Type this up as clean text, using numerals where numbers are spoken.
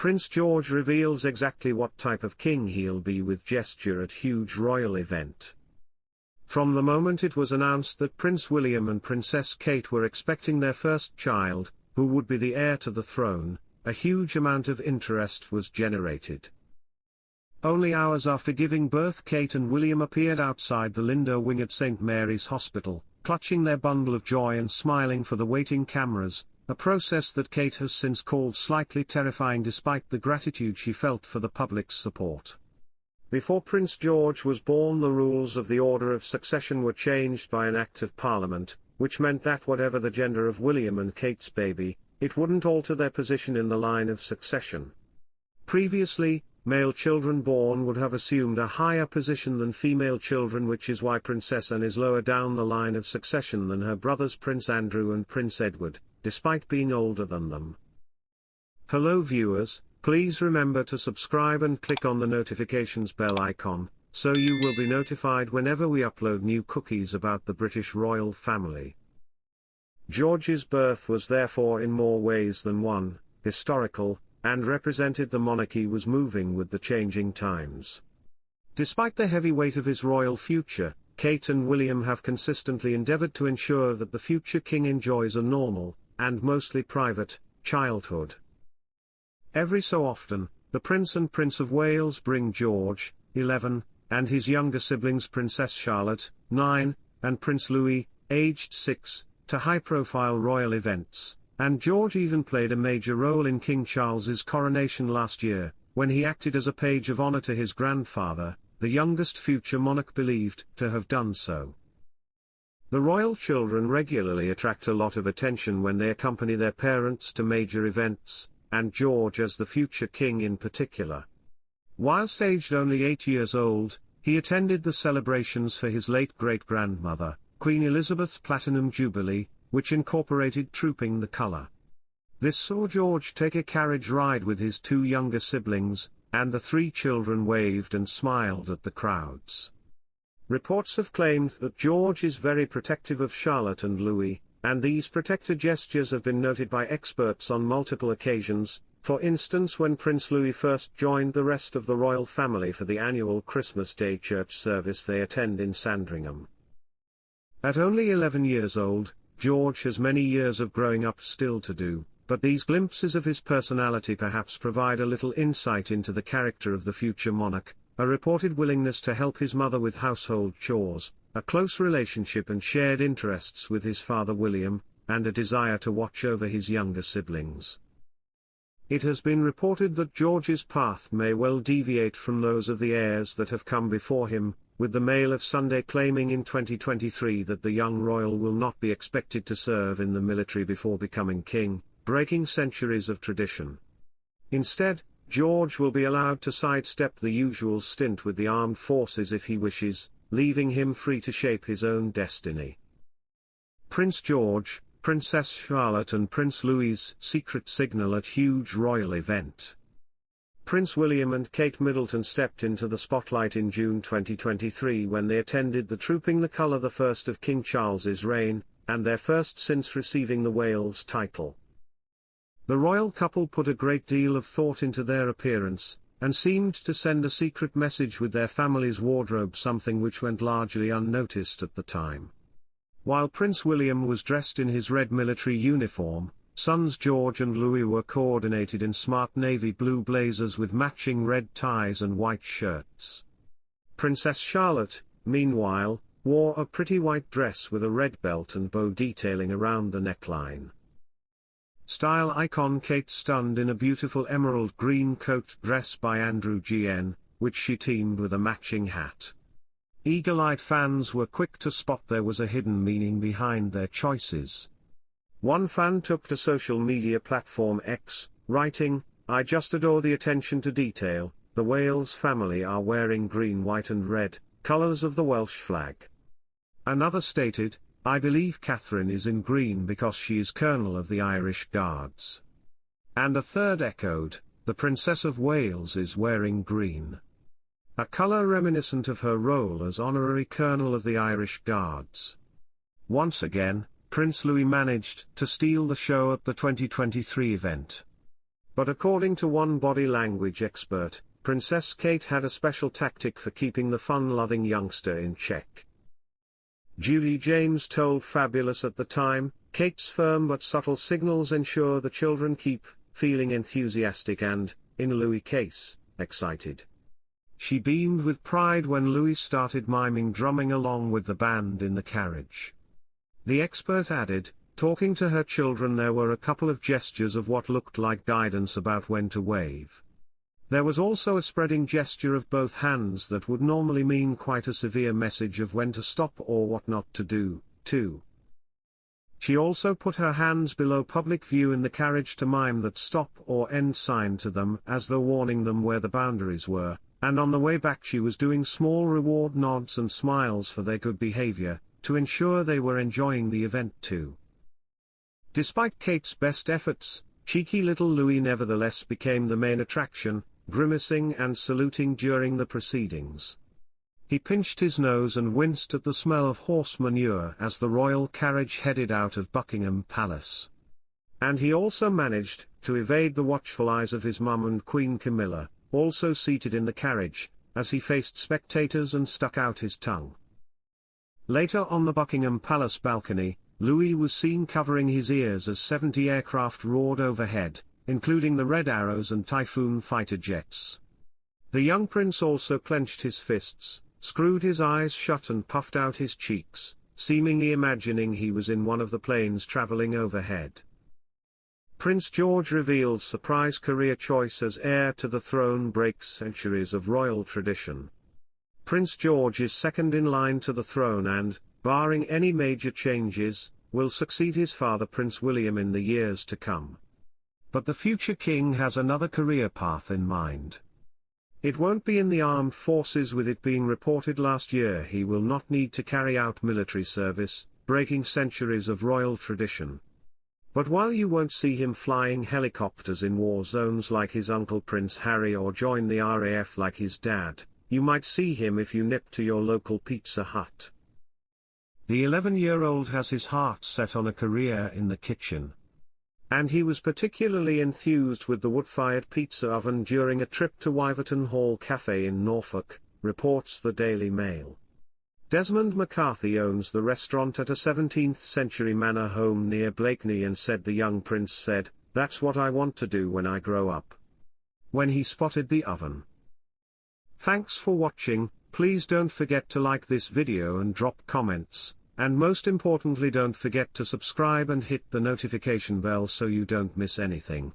Prince George reveals exactly what type of king he'll be with gesture at huge royal event. From the moment it was announced that Prince William and Princess Kate were expecting their first child, who would be the heir to the throne, a huge amount of interest was generated. Only hours after giving birth, Kate and William appeared outside the Lindo Wing at St. Mary's Hospital, clutching their bundle of joy and smiling for the waiting cameras, a process that Kate has since called slightly terrifying despite the gratitude she felt for the public's support. Before Prince George was born, the rules of the order of succession were changed by an Act of Parliament, which meant that whatever the gender of William and Kate's baby, it wouldn't alter their position in the line of succession. Previously, male children born would have assumed a higher position than female children, which is why Princess Anne is lower down the line of succession than her brothers Prince Andrew and Prince Edward, despite being older than them. Hello viewers, please remember to subscribe and click on the notifications bell icon, so you will be notified whenever we upload new cookies about the British royal family. George's birth was therefore in more ways than one, historical, and represented the monarchy was moving with the changing times. Despite the heavy weight of his royal future, Kate and William have consistently endeavoured to ensure that the future king enjoys a normal, and mostly private, childhood. Every so often, the Prince and Prince of Wales bring George, 11, and his younger siblings Princess Charlotte, 9, and Prince Louis, aged 6, to high-profile royal events, and George even played a major role in King Charles's coronation last year, when he acted as a page of honour to his grandfather, the youngest future monarch believed to have done so. The royal children regularly attract a lot of attention when they accompany their parents to major events, and George as the future king in particular. Whilst aged only 8 years old, he attended the celebrations for his late great-grandmother, Queen Elizabeth's Platinum Jubilee, which incorporated trooping the colour. This saw George take a carriage ride with his 2 younger siblings, and the 3 children waved and smiled at the crowds. Reports have claimed that George is very protective of Charlotte and Louis, and these protector gestures have been noted by experts on multiple occasions, for instance when Prince Louis first joined the rest of the royal family for the annual Christmas Day church service they attend in Sandringham. At only 11 years old, George has many years of growing up still to do, but these glimpses of his personality perhaps provide a little insight into the character of the future monarch, a reported willingness to help his mother with household chores, a close relationship and shared interests with his father William, and a desire to watch over his younger siblings. It has been reported that George's path may well deviate from those of the heirs that have come before him, with the Mail of Sunday claiming in 2023 that the young royal will not be expected to serve in the military before becoming king, breaking centuries of tradition. Instead, George will be allowed to sidestep the usual stint with the armed forces if he wishes, leaving him free to shape his own destiny. Prince George, Princess Charlotte and Prince Louis's secret signal at huge royal event. Prince William and Kate Middleton stepped into the spotlight in June 2023 when they attended the Trooping the Colour, the first of King Charles's reign, and their first since receiving the Wales title. The royal couple put a great deal of thought into their appearance, and seemed to send a secret message with their family's wardrobe, something which went largely unnoticed at the time. While Prince William was dressed in his red military uniform, sons George and Louis were coordinated in smart navy blue blazers with matching red ties and white shirts. Princess Charlotte, meanwhile, wore a pretty white dress with a red belt and bow detailing around the neckline. Style icon Kate stunned in a beautiful emerald green coat dress by Andrew GN, which she teamed with a matching hat. Eagle-eyed fans were quick to spot there was a hidden meaning behind their choices. One fan took to social media platform X, writing, "I just adore the attention to detail. The Wales family are wearing green, white and red, colours of the Welsh flag." Another stated, "I believe Catherine is in green because she is Colonel of the Irish Guards." And a third echoed, "The Princess of Wales is wearing green." A colour reminiscent of her role as Honorary Colonel of the Irish Guards. Once again, Prince Louis managed to steal the show at the 2023 event. But according to one body language expert, Princess Kate had a special tactic for keeping the fun-loving youngster in check. Julie James told Fabulous at the time, "Kate's firm but subtle signals ensure the children keep feeling enthusiastic and, in Louis' case, excited." She beamed with pride when Louis started miming drumming along with the band in the carriage. The expert added, talking to her children, there were a couple of gestures of what looked like guidance about when to wave. There was also a spreading gesture of both hands that would normally mean quite a severe message of when to stop or what not to do, too. She also put her hands below public view in the carriage to mime that stop or end sign to them as though warning them where the boundaries were, and on the way back she was doing small reward nods and smiles for their good behavior, to ensure they were enjoying the event too. Despite Kate's best efforts, cheeky little Louis nevertheless became the main attraction, grimacing and saluting during the proceedings. He pinched his nose and winced at the smell of horse manure as the royal carriage headed out of Buckingham Palace. And he also managed to evade the watchful eyes of his mum and Queen Camilla, also seated in the carriage, as he faced spectators and stuck out his tongue. Later on the Buckingham Palace balcony, Louis was seen covering his ears as 70 aircraft roared overhead, including the Red Arrows and Typhoon fighter jets. The young prince also clenched his fists, screwed his eyes shut and puffed out his cheeks, seemingly imagining he was in one of the planes traveling overhead. Prince George reveals surprise career choice as heir to the throne breaks centuries of royal tradition. Prince George is second in line to the throne and, barring any major changes, will succeed his father Prince William in the years to come. But the future king has another career path in mind. It won't be in the armed forces, with it being reported last year he will not need to carry out military service, breaking centuries of royal tradition. But while you won't see him flying helicopters in war zones like his uncle Prince Harry or join the RAF like his dad, you might see him if you nip to your local Pizza Hut. The 11-year-old has his heart set on a career in the kitchen. And he was particularly enthused with the wood-fired pizza oven during a trip to Wyverton Hall Cafe in Norfolk, reports the Daily Mail. Desmond McCarthy owns the restaurant at a 17th-century manor home near Blakeney and said the young prince said, "That's what I want to do when I grow up," when he spotted the oven. Thanks for watching. Please don't forget to like this video and drop comments, and most importantly don't forget to subscribe and hit the notification bell so you don't miss anything.